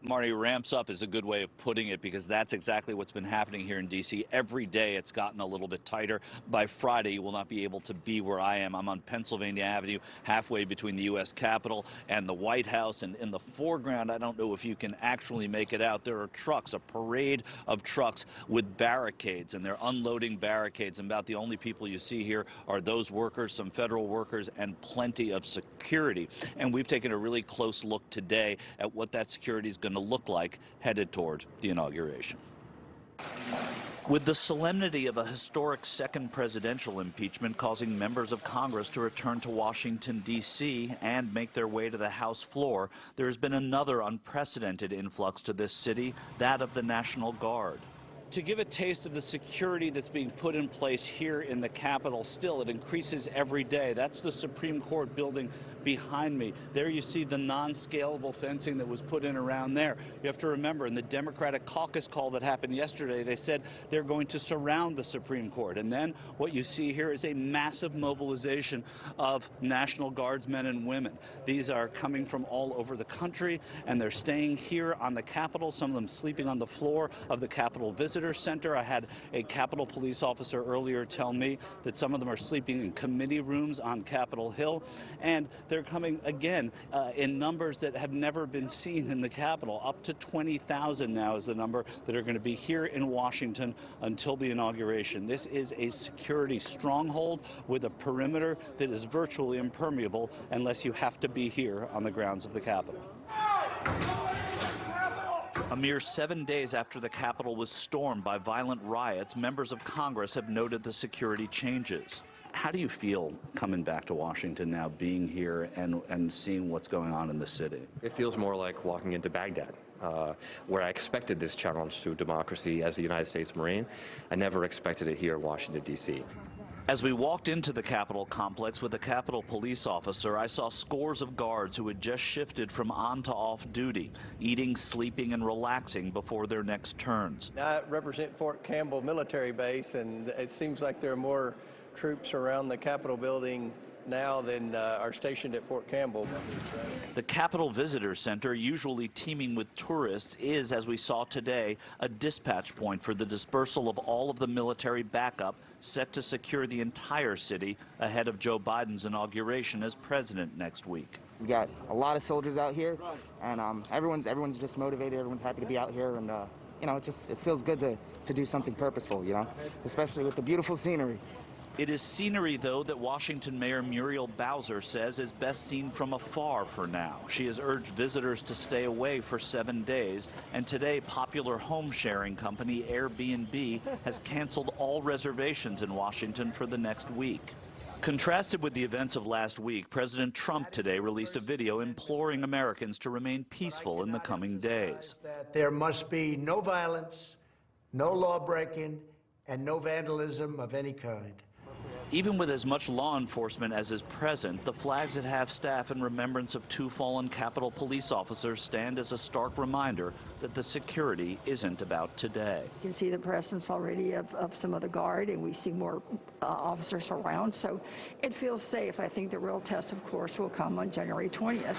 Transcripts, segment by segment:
Marty, ramps up is a good way of putting it because that's exactly what's been happening here in D.C. Every day it's gotten a little bit tighter. By Friday, you will not be able to be where I am. I'm on Pennsylvania Avenue, halfway between the U.S. Capitol and the White House. And in the foreground, I don't know if you can actually make it out, there are trucks, a parade of trucks with barricades, and they're unloading barricades. And about the only people you see here are those workers, some federal workers, and plenty of security. And we've taken a really close look today at what that security is going to look like headed toward the inauguration. With the solemnity of a historic second presidential impeachment causing members of Congress to return to Washington, D.C. and make their way to the House floor, there has been another unprecedented influx to this city, that of the National Guard. To give a taste of the security that's being put in place here in the Capitol, still, it increases every day. That's the Supreme Court building behind me. There you see the non-scalable fencing that was put in around there. You have to remember, in the Democratic caucus call that happened yesterday, they said they're going to surround the Supreme Court. And then what you see here is a massive mobilization of National Guardsmen and women. These are coming from all over the country, and they're staying here on the Capitol, some of them sleeping on the floor of the Capitol Visitor Center. I had a Capitol police officer earlier tell me that some of them are sleeping in committee rooms on Capitol Hill, and they're coming again in numbers that have never been seen in the Capitol. Up to 20,000 now is the number that are going to be here in Washington until the inauguration. This is a security stronghold with a perimeter that is virtually impermeable unless you have to be here on the grounds of the Capitol. A mere 7 days after the Capitol was stormed by violent riots, members of Congress have noted the security changes. How do you feel coming back to Washington now, being here and seeing what's going on in the city? It feels more like walking into Baghdad, where I expected this challenge to democracy as a United States Marine. I never expected it here in Washington, D.C. As we walked into the Capitol complex with a Capitol police officer, I saw scores of guards who had just shifted from on to off duty, eating, sleeping, and relaxing before their next turns. I represent Fort Campbell Military Base, and it seems like there are more troops around the Capitol building now than are stationed at Fort Campbell. The Capitol Visitor Center, usually teeming with tourists, is, as we saw today, a dispatch point for the dispersal of all of the military backup set to secure the entire city ahead of Joe Biden's inauguration as president next week. We got a lot of soldiers out here, and everyone's just motivated. Everyone's happy to be out here, and you know, it feels good to do something purposeful, you know, especially with the beautiful scenery. It is scenery, though, that Washington Mayor Muriel Bowser says is best seen from afar for now. She has urged visitors to stay away for 7 days, and today popular home-sharing company Airbnb has canceled all reservations in Washington for the next week. Contrasted with the events of last week, President Trump today released a video imploring Americans to remain peaceful in the coming days. There must be no violence, no law-breaking, and no vandalism of any kind. Even with as much law enforcement as is present, the flags at half-staff in remembrance of 2 fallen Capitol police officers stand as a stark reminder that the security isn't about today. You can see the presence already of some of the Guard, and we see more officers around, so it feels safe. I think the real test, of course, will come on January 20th.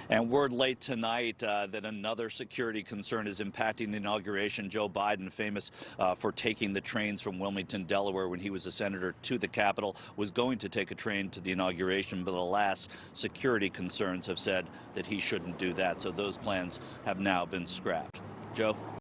And word late tonight that another security concern is impacting the inauguration. Joe Biden, famous for taking the trains from Wilmington, Delaware, when he was a senator, to the Capitol, was going to take a train to the inauguration, but alas, security concerns have said that he shouldn't do that. So those plans have now been scrapped. Joe?